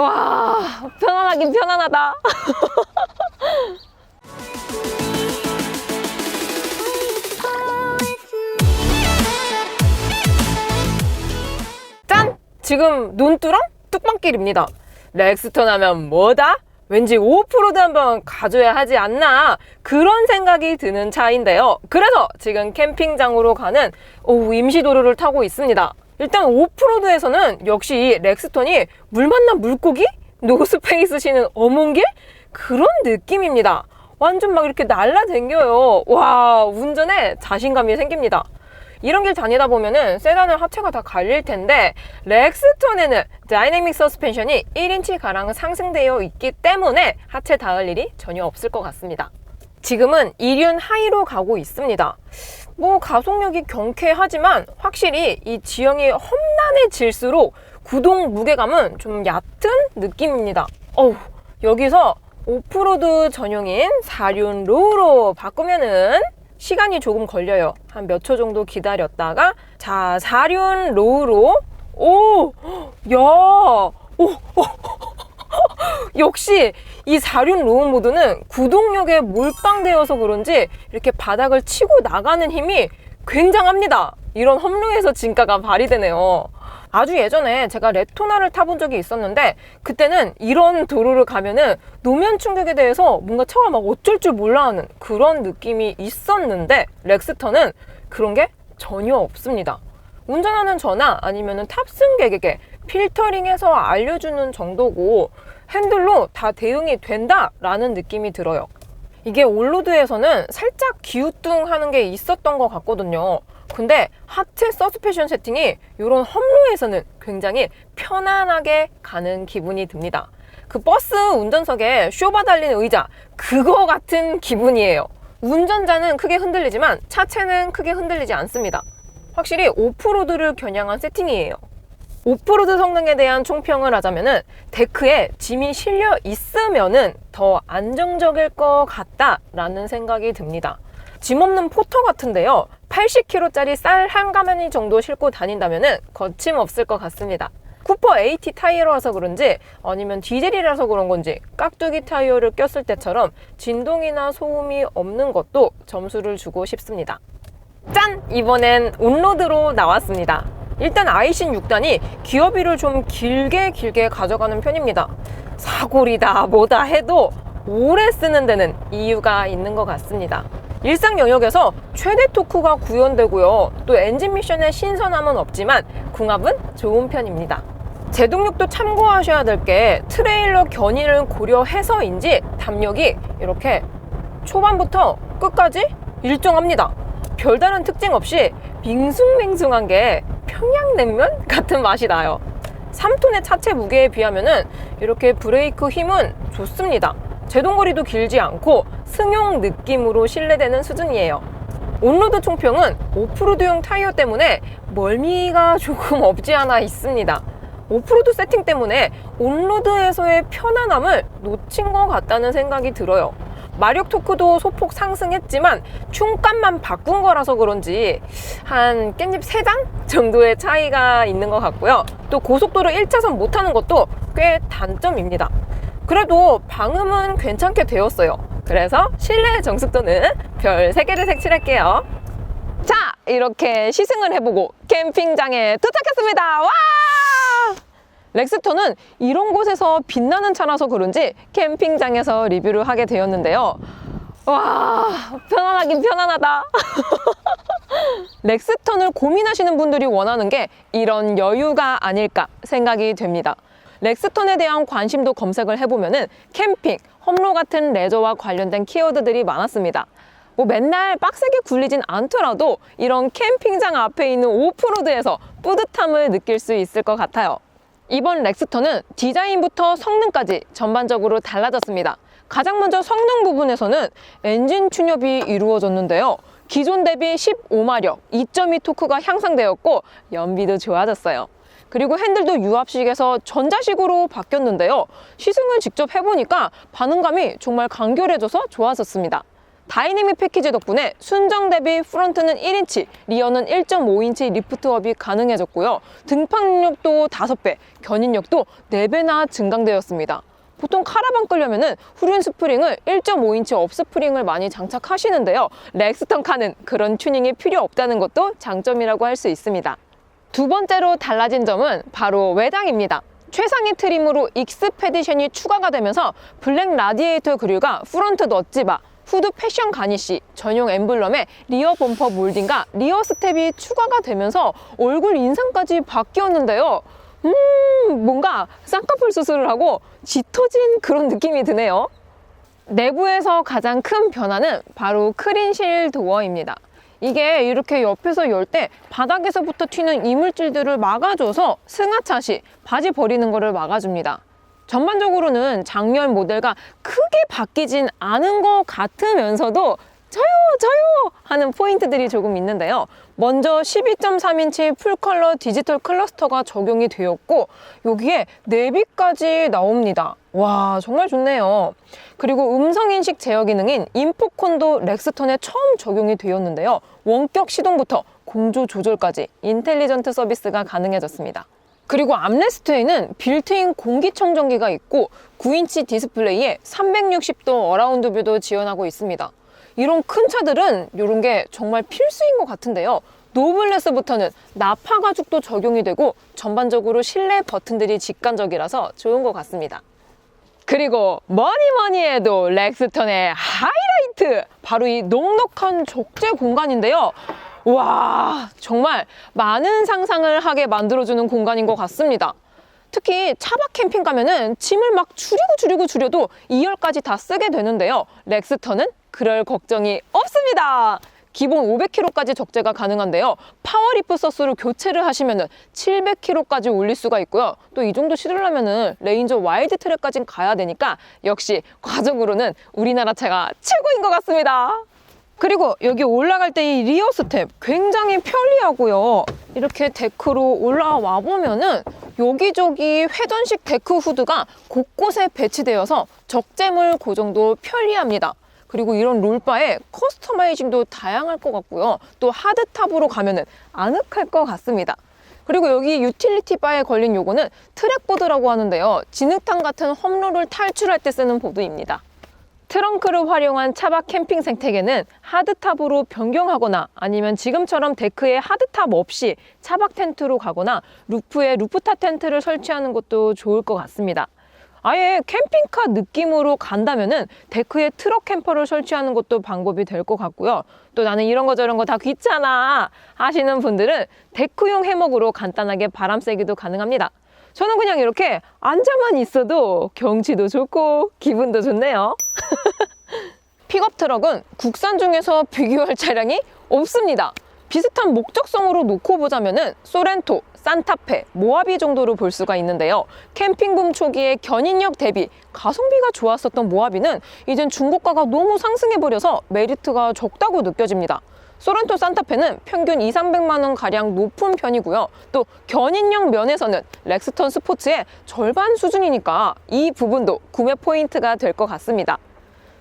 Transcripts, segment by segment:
와, 편안하긴 편안하다. 짠! 지금 논두렁 뚝방길입니다. 렉스턴 하면 뭐다? 왠지 오프로드 한번 가줘야 하지 않나, 그런 생각이 드는 차인데요. 그래서 지금 캠핑장으로 가는 임시도로를 타고 있습니다. 일단 오프로드에서는 역시 렉스턴이 물 만난 물고기? 노스페이스 신은 어몽길? 그런 느낌입니다. 완전 막 이렇게 날라댕겨요. 와, 운전에 자신감이 생깁니다. 이런 길 다니다 보면은 세단은 하체가 다 갈릴 텐데, 렉스턴에는 다이내믹 서스펜션이 1인치 가량 상승되어 있기 때문에 하체 닿을 일이 전혀 없을 것 같습니다. 지금은 이륜 하이로 가고 있습니다. 뭐 가속력이 경쾌하지만 확실히 이 지형이 험난해질수록 구동 무게감은 좀 얕은 느낌입니다. 여기서 오프로드 전용인 4륜 로우로 바꾸면은 시간이 조금 걸려요. 한 몇 초 정도 기다렸다가, 자, 4륜 로우로, 역시 이 4륜 로우 모드는 구동력에 몰빵되어서 그런지 이렇게 바닥을 치고 나가는 힘이 굉장합니다. 이런 험로에서 진가가 발휘되네요. 아주 예전에 제가 레토나를 타본 적이 있었는데, 그때는 이런 도로를 가면은 노면 충격에 대해서 뭔가 차가 막 어쩔 줄 몰라 하는 그런 느낌이 있었는데, 렉스턴은 그런 게 전혀 없습니다. 운전하는 저나 아니면은 탑승객에게 필터링해서 알려주는 정도고, 핸들로 다 대응이 된다라는 느낌이 들어요. 이게 올로드에서는 살짝 기우뚱하는 게 있었던 것 같거든요. 근데 하체 서스펜션 세팅이 이런 험로에서는 굉장히 편안하게 가는 기분이 듭니다. 그 버스 운전석에 쇼바 달린 의자, 그거 같은 기분이에요. 운전자는 크게 흔들리지만 차체는 크게 흔들리지 않습니다. 확실히 오프로드를 겨냥한 세팅이에요. 오프로드 성능에 대한 총평을 하자면은, 데크에 짐이 실려 있으면은 더 안정적일 것 같다라는 생각이 듭니다. 짐 없는 포터 같은데요, 80kg짜리 쌀 한 가마니 정도 싣고 다닌다면은 거침없을 것 같습니다. 쿠퍼 AT 타이어라서 그런지, 아니면 디젤이라서 그런 건지 깍두기 타이어를 꼈을 때처럼 진동이나 소음이 없는 것도 점수를 주고 싶습니다. 짠! 이번엔 온로드로 나왔습니다. 일단 아이신 6단이 기어비를 좀 길게 가져가는 편입니다. 사골이다 뭐다 해도 오래 쓰는 데는 이유가 있는 것 같습니다. 일상 영역에서 최대 토크가 구현되고요. 또 엔진 미션에 신선함은 없지만 궁합은 좋은 편입니다. 제동력도 참고하셔야 될 게, 트레일러 견인을 고려해서인지 담력이 이렇게 초반부터 끝까지 일정합니다. 별다른 특징 없이 밍숭맹숭한 게 평양냉면 같은 맛이 나요. 3톤의 차체 무게에 비하면은 이렇게 브레이크 힘은 좋습니다. 제동거리도 길지 않고 승용 느낌으로 신뢰되는 수준이에요. 온로드 총평은 오프로드용 타이어 때문에 멀미가 조금 없지 않아 있습니다. 오프로드 세팅 때문에 온로드에서의 편안함을 놓친 것 같다는 생각이 들어요. 마력 토크도 소폭 상승했지만 충값만 바꾼 거라서 그런지 한 깻잎 3장 정도의 차이가 있는 것 같고요. 또 고속도로 1차선 못 타는 것도 꽤 단점입니다. 그래도 방음은 괜찮게 되었어요. 그래서 실내 정숙도는 별 3개를 색칠할게요. 자, 이렇게 시승을 해보고 캠핑장에 도착했습니다. 와! 렉스턴은 이런 곳에서 빛나는 차라서 그런지 캠핑장에서 리뷰를 하게 되었는데요. 와, 편안하긴 편안하다. 렉스턴을 고민하시는 분들이 원하는 게 이런 여유가 아닐까 생각이 됩니다. 렉스턴에 대한 관심도 검색을 해보면은 캠핑, 험로 같은 레저와 관련된 키워드들이 많았습니다. 뭐 맨날 빡세게 굴리진 않더라도 이런 캠핑장 앞에 있는 오프로드에서 뿌듯함을 느낄 수 있을 것 같아요. 이번 렉스턴은 디자인부터 성능까지 전반적으로 달라졌습니다. 가장 먼저 성능 부분에서는 엔진 튠업이 이루어졌는데요. 기존 대비 15마력, 2.2 토크가 향상되었고 연비도 좋아졌어요. 그리고 핸들도 유압식에서 전자식으로 바뀌었는데요. 시승을 직접 해보니까 반응감이 정말 간결해져서 좋았었습니다. 다이내믹 패키지 덕분에 순정 대비 프론트는 1인치, 리어는 1.5인치 리프트업이 가능해졌고요. 등판 능력도 5배, 견인력도 4배나 증강되었습니다. 보통 카라반 끌려면은 후륜 스프링을 1.5인치 업스프링을 많이 장착하시는데요. 렉스턴 카는 그런 튜닝이 필요 없다는 것도 장점이라고 할 수 있습니다. 두 번째로 달라진 점은 바로 외장입니다. 최상위 트림으로 익스페디션이 추가가 되면서 블랙 라디에이터 그릴과 프론트 넛지바, 후드 패션 가니쉬, 전용 엠블럼에 리어 범퍼 몰딩과 리어 스텝이 추가가 되면서 얼굴 인상까지 바뀌었는데요. 뭔가 쌍꺼풀 수술을 하고 짙어진 그런 느낌이 드네요. 내부에서 가장 큰 변화는 바로 크린실 도어입니다. 이게 이렇게 옆에서 열 때 바닥에서부터 튀는 이물질들을 막아줘서 승하차 시 바지 버리는 거를 막아줍니다. 전반적으로는 작년 모델과 크게 바뀌진 않은 것 같으면서도 저요 하는 포인트들이 조금 있는데요. 먼저 12.3인치 풀컬러 디지털 클러스터가 적용이 되었고 여기에 내비까지 나옵니다. 와, 정말 좋네요. 그리고 음성인식 제어 기능인 인포콘도 렉스턴에 처음 적용이 되었는데요. 원격 시동부터 공조 조절까지 인텔리전트 서비스가 가능해졌습니다. 그리고 암레스트에는 빌트인 공기청정기가 있고 9인치 디스플레이에 360도 어라운드 뷰도 지원하고 있습니다. 이런 큰 차들은 이런 게 정말 필수인 것 같은데요. 노블레스부터는 나파 가죽도 적용이 되고 전반적으로 실내 버튼들이 직관적이라서 좋은 것 같습니다. 그리고 뭐니 해도 렉스턴의 하이라이트! 바로 이 넉넉한 적재 공간인데요. 와, 정말 많은 상상을 하게 만들어주는 공간인 것 같습니다. 특히 차박 캠핑 가면은 짐을 막 줄여도 2열까지 다 쓰게 되는데요. 렉스턴은 그럴 걱정이 없습니다. 기본 500kg까지 적재가 가능한데요. 파워리프 서스로 교체를 하시면은 700kg까지 올릴 수가 있고요. 또 이 정도 실으려면은 레인저 와일드 트랙까지 가야 되니까 역시 과정으로는 우리나라 차가 최고인 것 같습니다. 그리고 여기 올라갈 때 이 리어 스텝 굉장히 편리하고요. 이렇게 데크로 올라와 보면은 여기저기 회전식 데크 후드가 곳곳에 배치되어서 적재물 고정도 편리합니다. 그리고 이런 롤바에 커스터마이징도 다양할 것 같고요. 또 하드탑으로 가면은 아늑할 것 같습니다. 그리고 여기 유틸리티 바에 걸린 요거는 트랙보드라고 하는데요. 진흙탕 같은 험로를 탈출할 때 쓰는 보드입니다. 트렁크를 활용한 차박 캠핑 생태계는 하드탑으로 변경하거나 아니면 지금처럼 데크에 하드탑 없이 차박 텐트로 가거나 루프에 루프탑 텐트를 설치하는 것도 좋을 것 같습니다. 아예 캠핑카 느낌으로 간다면은 데크에 트럭 캠퍼를 설치하는 것도 방법이 될 것 같고요. 또 나는 이런 거 저런 거 다 귀찮아 하시는 분들은 데크용 해먹으로 간단하게 바람 쐬기도 가능합니다. 저는 그냥 이렇게 앉아만 있어도 경치도 좋고 기분도 좋네요. 픽업 트럭은 국산 중에서 비교할 차량이 없습니다. 비슷한 목적성으로 놓고 보자면은 소렌토, 산타페, 모하비 정도로 볼 수가 있는데요. 캠핑붐 초기에 견인력 대비 가성비가 좋았었던 모하비는 이젠 중고가가 너무 상승해버려서 메리트가 적다고 느껴집니다. 소렌토 산타페는 평균 200~300만 원 가량 높은 편이고요. 또 견인력 면에서는 렉스턴 스포츠의 절반 수준이니까 이 부분도 구매 포인트가 될 것 같습니다.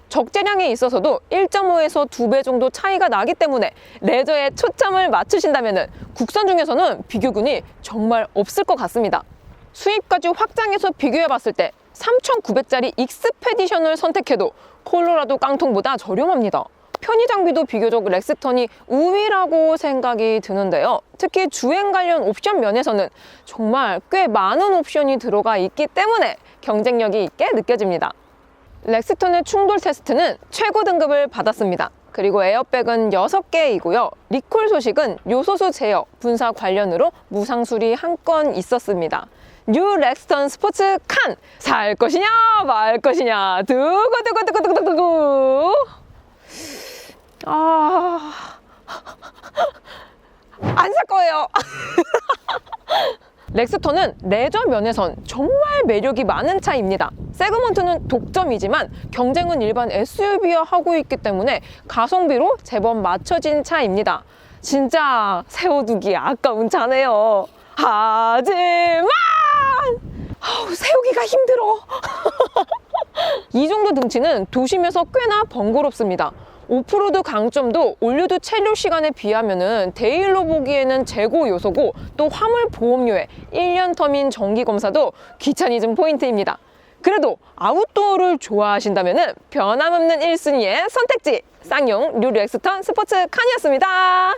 적재량에 있어서도 1.5에서 2배 정도 차이가 나기 때문에 레저에 초점을 맞추신다면 국산 중에서는 비교군이 정말 없을 것 같습니다. 수입까지 확장해서 비교해봤을 때 3,900짜리 익스페디션을 선택해도 콜로라도 깡통보다 저렴합니다. 편의 장비도 비교적 렉스턴이 우위라고 생각이 드는데요. 특히 주행 관련 옵션 면에서는 정말 꽤 많은 옵션이 들어가 있기 때문에 경쟁력이 있게 느껴집니다. 렉스턴의 충돌 테스트는 최고 등급을 받았습니다. 그리고 에어백은 6개이고요. 리콜 소식은 요소수 제어, 분사 관련으로 무상 수리 한 건 있었습니다. 뉴 렉스턴 스포츠 칸! 살 것이냐 말 것이냐 두구두구두구두구두구 안 살 거예요. 렉스턴은 레저 면에선 정말 매력이 많은 차입니다. 세그먼트는 독점이지만 경쟁은 일반 SUV와 하고 있기 때문에 가성비로 제법 맞춰진 차입니다. 진짜 세워두기 아까운 차네요. 하지만 세우기가 힘들어. 이 정도 등치는 도심에서 꽤나 번거롭습니다. 오프로드 강점도 올류드 체류 시간에 비하면은 데일로 보기에는 재고 요소고 또 화물 보험료에 1년 텀인 정기 검사도 귀차니즘 포인트입니다. 그래도 아웃도어를 좋아하신다면은 변함없는 1순위의 선택지 쌍용 류류 엑스턴 스포츠 칸이었습니다.